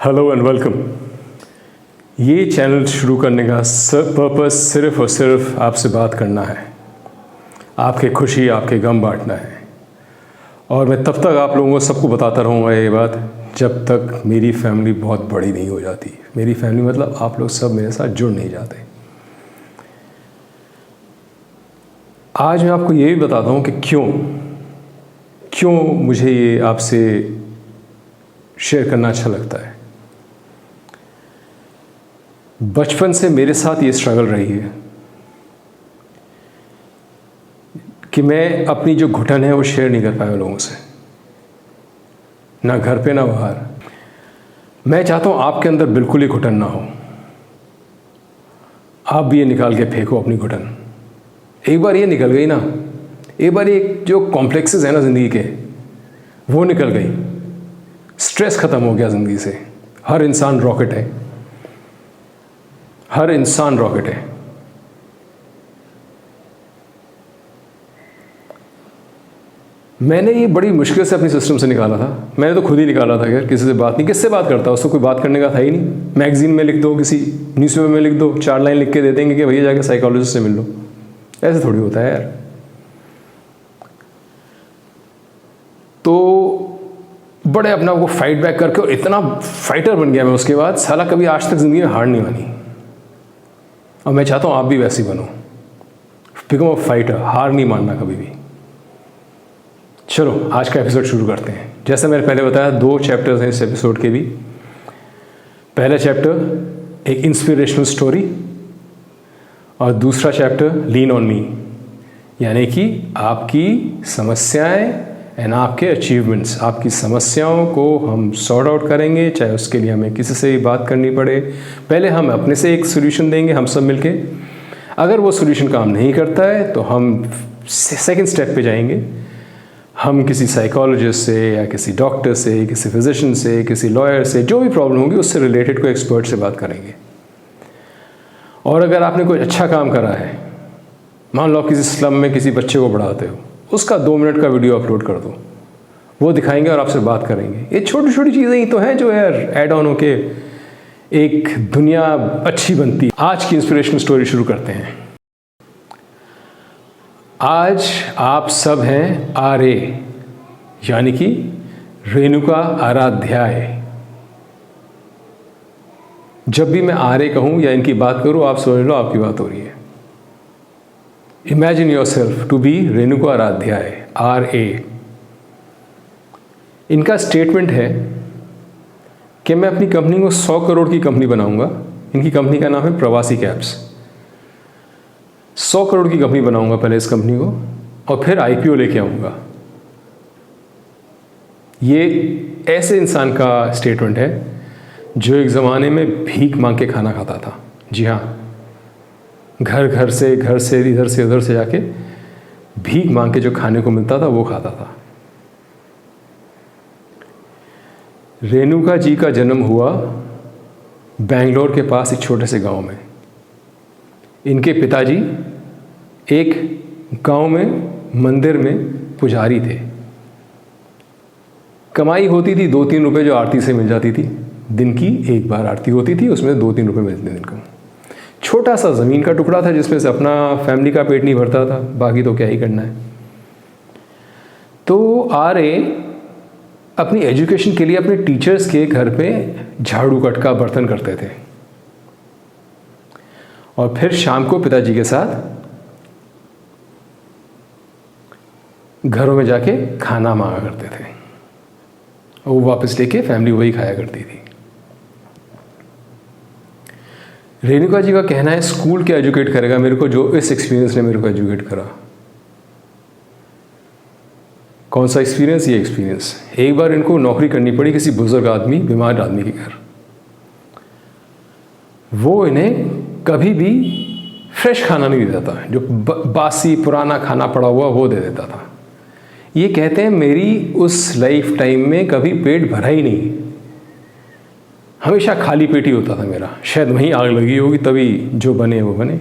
Hello and welcome. ये channel शुरू करने का पर्पस सिर्फ़ और सिर्फ आपसे बात करना है, आपके खुशी आपके गम बांटना है। और मैं तब तक आप लोगों को सबको बताता रहूँगा ये बात जब तक मेरी फैमिली बहुत बड़ी नहीं हो जाती। मेरी फैमिली मतलब आप लोग सब मेरे साथ जुड़ नहीं जाते। आज मैं आपको ये भी बताता हूँ कि क्यों मुझे ये आपसे शेयर करना अच्छा लगता है। बचपन से मेरे साथ ये स्ट्रगल रही है कि मैं अपनी जो घुटन है वो शेयर नहीं कर पाया लोगों से, ना घर पे ना बाहर। मैं चाहता हूँ आपके अंदर बिल्कुल ही घुटन ना हो। आप भी ये निकाल के फेंको अपनी घुटन। एक बार ये निकल गई ना, एक बार ये जो कॉम्प्लेक्सेस है ना ज़िंदगी के, वो निकल गई, स्ट्रेस ख़त्म हो गया ज़िंदगी से। हर इंसान रॉकेट है, हर इंसान रॉकेट है। मैंने ये बड़ी मुश्किल से अपनी सिस्टम से निकाला था। मैंने तो खुद ही निकाला था यार, किसी से बात नहीं। किससे बात करता, उसको कोई बात करने का था ही नहीं। मैगजीन में लिख दो, किसी न्यूज़पेपर में लिख दो, 4 लाइन लिख के दे देंगे कि भैया जाके साइकोलॉजिस्ट से मिल लो। ऐसे थोड़ी होता है यार। तो बड़े अपना वो फाइट बैक करके, और इतना फाइटर बन गया मैं उसके बाद, साला कभी आज तक ज़िंदगी में हार नहीं मानी। और मैं चाहता हूँ आप भी वैसे ही बनो, बिकम अ फाइटर, हार नहीं मानना कभी भी। चलो आज का एपिसोड शुरू करते हैं। जैसे मैंने पहले बताया, 2 चैप्टर्स हैं इस एपिसोड के भी। पहला चैप्टर एक इंस्पिरेशनल स्टोरी, और दूसरा चैप्टर लीन ऑन मी, यानी कि आपकी समस्याएं एंड आपके अचीवमेंट्स। आपकी समस्याओं को हम सॉर्ट आउट करेंगे, चाहे उसके लिए हमें किसी से भी बात करनी पड़े। पहले हम अपने से एक सोल्यूशन देंगे, हम सब मिलके। अगर वो सोल्यूशन काम नहीं करता है तो हम सेकंड स्टेप पे जाएंगे। हम किसी साइकोलॉजिस्ट से या किसी डॉक्टर से, किसी फिजिशियन से, किसी लॉयर से, जो भी प्रॉब्लम होगी उससे रिलेटेड कोई एक्सपर्ट से बात करेंगे। और अगर आपने कोई अच्छा काम करा है, मान लो आप किसी स्लम में किसी बच्चे को पढ़ाते हो, उसका 2 मिनट का वीडियो अपलोड कर दो, वो दिखाएंगे और आपसे बात करेंगे। ये छोटी छोटी चीज़ें ही तो हैं जो यार ऐड ऑन होके एक दुनिया अच्छी बनती है। आज की इंस्पिरेशनल स्टोरी शुरू करते हैं। आज आप सब हैं RA, यानी कि रेणुका आराध्याय। जब भी मैं RA कहूँ या इनकी बात करूँ, आप समझ लो आपकी बात हो रही है। Imagine yourself to be Renuka Aradhya, RA। इनका स्टेटमेंट है कि मैं अपनी कंपनी को 100 करोड़ की कंपनी बनाऊंगा। इनकी कंपनी का नाम है प्रवासी कैब्स। 100 करोड़ की कंपनी बनाऊंगा पहले इस कंपनी को, और फिर IPO लेके आऊंगा। ये ऐसे इंसान का स्टेटमेंट है जो एक ज़माने में भीख मांग के खाना खाता था। जी हाँ, घर से इधर से उधर से जाके भीख मांग के जो खाने को मिलता था वो खाता था। रेणुका जी का जन्म हुआ बेंगलोर के पास एक छोटे से गांव में। इनके पिताजी एक गांव में मंदिर में पुजारी थे। कमाई होती थी 2-3 रुपए जो आरती से मिल जाती थी। दिन की एक बार आरती होती थी, उसमें 2-3 रुपए मिलते थे दिन को। छोटा सा ज़मीन का टुकड़ा था जिसमें से अपना फैमिली का पेट नहीं भरता था, बाकी तो क्या ही करना है। तो RA अपनी एजुकेशन के लिए अपने टीचर्स के घर पे झाड़ू कटका बर्तन करते थे, और फिर शाम को पिताजी के साथ घरों में जाके खाना मांगा करते थे, और वो वापस लेके फैमिली वही खाया करती थी। रेणुका जी का कहना है, स्कूल क्या एजुकेट करेगा मेरे को, जो इस एक्सपीरियंस ने मेरे को एजुकेट करा। कौन सा एक्सपीरियंस? ये एक्सपीरियंस। एक बार इनको नौकरी करनी पड़ी किसी बुजुर्ग आदमी, बीमार आदमी के घर। वो इन्हें कभी भी फ्रेश खाना नहीं देता था, जो बासी पुराना खाना पड़ा हुआ वो दे देता था। ये कहते हैं मेरी उस लाइफ टाइम में कभी पेट भरा ही नहीं, हमेशा खाली पेट ही होता था मेरा। शायद वहीं आग लगी होगी तभी जो बने वो बने।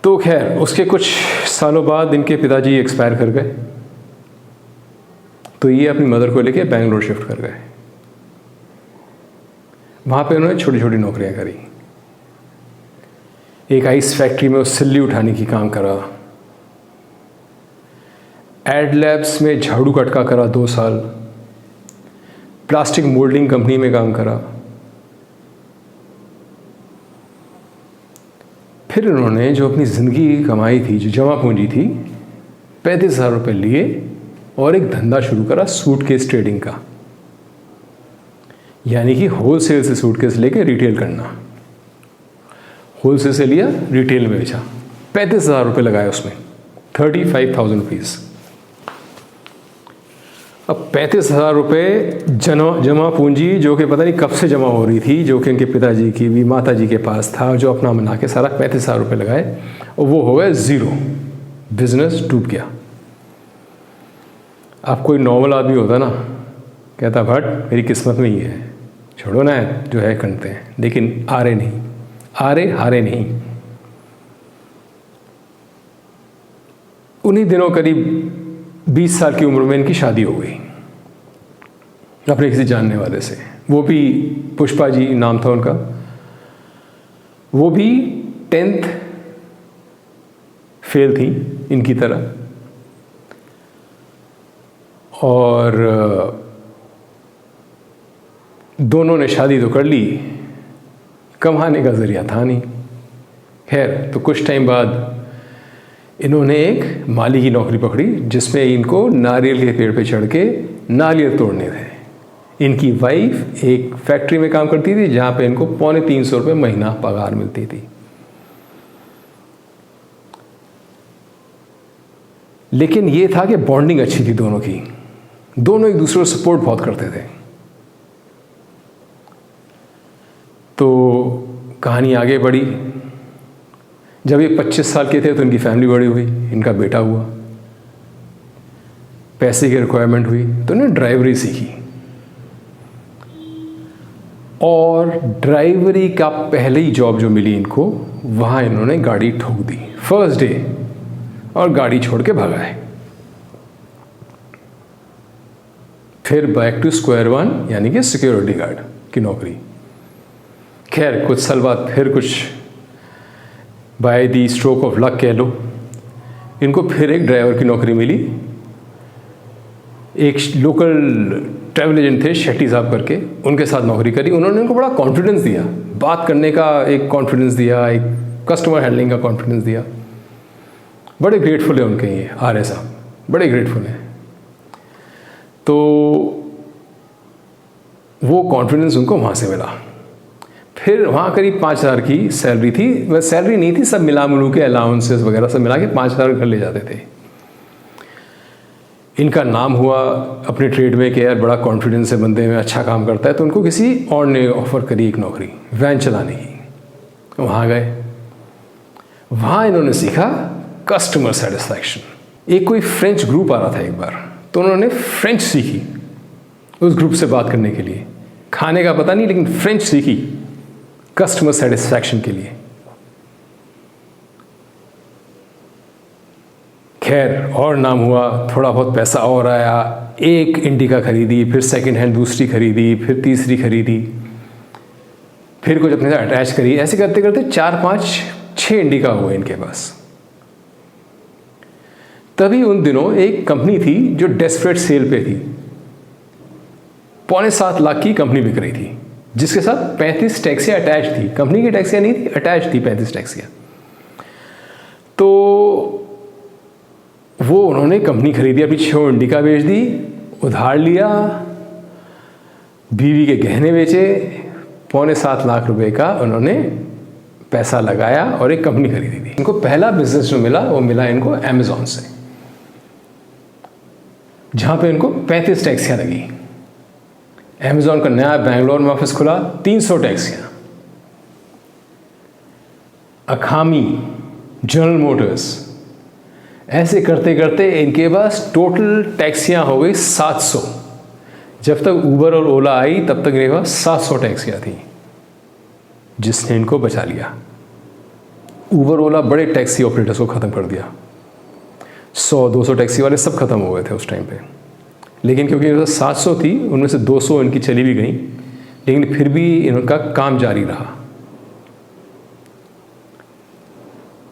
तो खैर उसके कुछ सालों बाद इनके पिताजी एक्सपायर कर गए, तो ये अपनी मदर को लेके बेंगलोर शिफ्ट कर गए। वहाँ पे उन्होंने छोटी छोटी नौकरियाँ करी। एक आइस फैक्ट्री में वो सिल्ली उठाने की काम करा, एड लैब्स में झाड़ू कटका करा 2 साल, प्लास्टिक मोल्डिंग कंपनी में काम करा। फिर उन्होंने जो अपनी ज़िंदगी की कमाई थी, जो जमा पूंजी थी, 35,000 रुपये लिए और एक धंधा शुरू करा सूटकेस ट्रेडिंग का, यानी कि होलसेल से सूटकेस लेके रिटेल करना। होलसेल से लिया, रिटेल में बेचा, 35,000 रुपये लगाए उसमें, 35,000 रुपीज़। अब 35,000 रुपये जमा पूंजी जो कि पता नहीं कब से जमा हो रही थी, जो कि उनके पिताजी की भी, माता जी के पास था, जो अपना बना के सारा 35,000 रुपये लगाए और वो हो गए ज़ीरो, बिजनेस डूब गया। अब कोई नॉर्मल आदमी होता ना, कहता भट मेरी किस्मत में ही है, छोड़ो ना जो है करते हैं, लेकिन हारे नहीं। उन्हीं दिनों करीब 20 साल की उम्र में इनकी शादी हो गई अपने किसी जानने वाले से। वो भी पुष्पा जी नाम था उनका, वो भी 10th फेल थी इनकी तरह, और दोनों ने शादी तो कर ली, कमाने का ज़रिया था नहीं। खैर, तो कुछ टाइम बाद इन्होंने एक माली की नौकरी पकड़ी, जिसमें इनको नारियल के पेड़ पे चढ़ के नारियल तोड़ने थे। इनकी वाइफ एक फैक्ट्री में काम करती थी, जहाँ पे इनको 350 रुपये महीना पगार मिलती थी। लेकिन ये था कि बॉन्डिंग अच्छी थी दोनों की, दोनों एक दूसरे को सपोर्ट बहुत करते थे। तो कहानी आगे बढ़ी। जब ये 25 साल के थे तो इनकी फैमिली बड़ी हुई, इनका बेटा हुआ, पैसे की रिक्वायरमेंट हुई, तो इन्होंने ड्राइवरी सीखी। और ड्राइवरी का पहली जॉब जो मिली इनको, वहाँ इन्होंने गाड़ी ठोक दी फर्स्ट डे और गाड़ी छोड़ के भगाए। फिर बैक टू स्क्वायर वन, यानी कि सिक्योरिटी गार्ड की नौकरी। खैर, कुछ साल बाद फिर कुछ by the stroke of luck कह लो, इनको फिर एक ड्राइवर की नौकरी मिली। एक लोकल ट्रैवल एजेंट थे शेट्टी साहब करके, उनके साथ नौकरी करी। उन्होंने उनको बड़ा कॉन्फिडेंस दिया, बात करने का एक कॉन्फिडेंस दिया, एक कस्टमर हैंडलिंग का कॉन्फिडेंस दिया। बड़े ग्रेटफुल है उनके ये आर्य साहब, बड़े ग्रेटफुल हैं। तो वो कॉन्फिडेंस उनको वहाँ से मिला। फिर वहाँ करीब 5,000 की सैलरी थी, वह सैलरी नहीं थी, सब मिला मिलू के अलाउंसेस वगैरह सब मिला के 5,000 घर ले जाते थे। इनका नाम हुआ अपने ट्रेड में कि यार बड़ा कॉन्फिडेंस है बंदे में, अच्छा काम करता है। तो उनको किसी और ने ऑफ़र करी एक नौकरी वैन चलाने की। वहाँ गए, वहाँ इन्होंने सीखा कस्टमर सेटिस्फैक्शन। एक कोई फ्रेंच ग्रुप आ रहा था एक बार, तो उन्होंने फ्रेंच सीखी उस ग्रुप से बात करने के लिए। खाने का पता नहीं, लेकिन फ्रेंच सीखी कस्टमर सेटिस्फैक्शन के लिए। खैर, और नाम हुआ, थोड़ा बहुत पैसा और आया। एक इंडिका खरीदी, फिर सेकंड हैंड दूसरी खरीदी, फिर तीसरी खरीदी, फिर कुछ अपने साथ अटैच करी। ऐसे करते करते 4, 5, 6 इंडिका हुए इनके पास। तभी उन दिनों एक कंपनी थी जो डेस्परेट सेल पे थी, 7.25 लाख की कंपनी बिक रही थी, जिसके साथ 35 टैक्सियाँ अटैच थी। कंपनी की टैक्सियाँ नहीं थी, अटैच थी 35 टैक्सियाँ। तो वो उन्होंने कंपनी खरीदी, अपनी 6 इंडिका बेच दी, उधार लिया, बीवी के गहने बेचे, 7.25 लाख रुपए का उन्होंने पैसा लगाया और एक कंपनी खरीदी थी। इनको पहला बिजनेस जो मिला वो मिला इनको अमेज़ॉन से, जहाँ पे इनको 35 टैक्सियाँ लगी। अमेज़ॉन का नया बेंगलोर में ऑफिस खुला, 300 टैक्सियाँ। अखामी, जनरल मोटर्स, ऐसे करते करते इनके पास टोटल टैक्सियाँ हो गई 700। जब तक ऊबर और ओला आई तब तक इनके पास 700 टैक्सियाँ थी, जिसने इनको बचा लिया। ऊबर ओला बड़े टैक्सी ऑपरेटर्स को ख़त्म कर दिया, 100-200 टैक्सी वाले सब खत्म हो गए थे उस टाइम पे। लेकिन क्योंकि 700 थी, उनमें से 200 इनकी चली भी गई, लेकिन फिर भी इनका काम जारी रहा।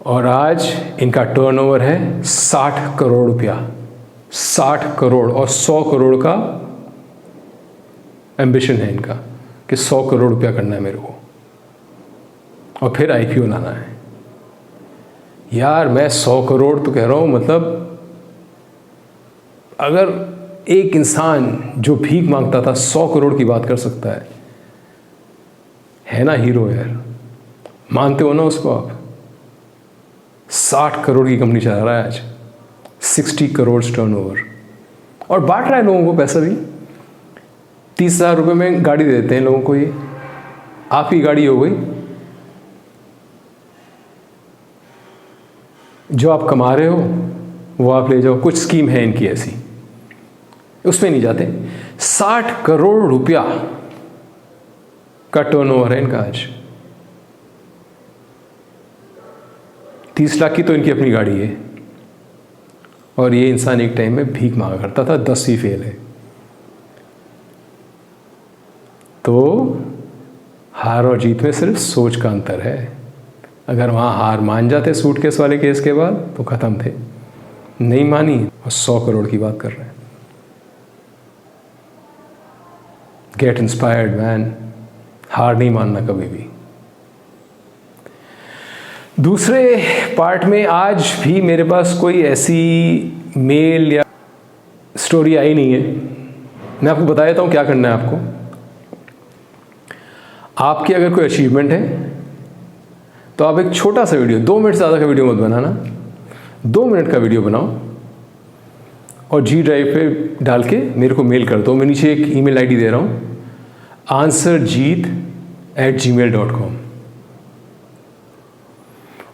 और आज इनका टर्नओवर है 60 करोड़ रुपया, 60 करोड़, और 100 करोड़ का एम्बिशन है इनका कि 100 करोड़ रुपया करना है मेरे को, और फिर आईपीओ लाना है। यार मैं 100 करोड़ तो कह रहा हूँ, मतलब अगर एक इंसान जो भीख मांगता था 100 करोड़ की बात कर सकता है ना हीरो यार। मानते हो ना उसको आप? 60 करोड़ की कंपनी चला रहा है आज, 60 करोड़ टर्नओवर, और बांट रहा है लोगों को पैसा भी। 30,000 रुपये में गाड़ी दे देते हैं लोगों को। ये आपकी गाड़ी हो गई, जो आप कमा रहे हो वो आप ले जाओ। कुछ स्कीम है इनकी ऐसी, उसमें नहीं जाते। 60 करोड़ रुपया का टर्नओवर है इनका आज। 30 लाख की तो इनकी अपनी गाड़ी है, और ये इंसान एक टाइम में भीख मांगा करता था। 10 ही फेल है। तो हार और जीत में सिर्फ सोच का अंतर है। अगर वहाँ हार मान जाते सूटकेस वाले केस के बाद तो ख़त्म थे। नहीं मानी और 100 करोड़ की बात कर रहे हैं। गेट इंस्पायर्ड मैन, हार नहीं मानना कभी भी। दूसरे पार्ट में आज भी मेरे पास कोई ऐसी मेल या स्टोरी आई नहीं है। मैं आपको बता देता हूँ क्या करना है आपको। आपकी अगर कोई अचीवमेंट है तो आप एक छोटा सा वीडियो, 2 मिनट से ज़्यादा का वीडियो मत बनाना, 2 मिनट का वीडियो बनाओ और जी ड्राइव पे डाल के मेरे को मेल कर दो। मैं नीचे एक ईमेल आईडी दे रहा हूँ, answerjeet@gmail.com।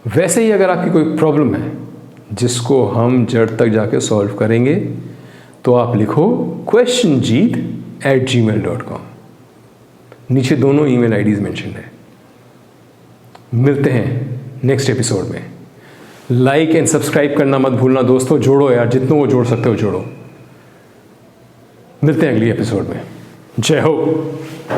वैसे ही अगर आपकी कोई प्रॉब्लम है जिसको हम जड़ तक जाके सॉल्व करेंगे तो आप लिखो questionjeet@gmail.com। नीचे दोनों ईमेल आईडीज मेंशन है। मिलते हैं नेक्स्ट एपिसोड में। लाइक एंड सब्सक्राइब करना मत भूलना दोस्तों। जोड़ो यार, जितनों को जोड़ सकते हो जोड़ो। मिलते हैं अगली एपिसोड में। जय हो।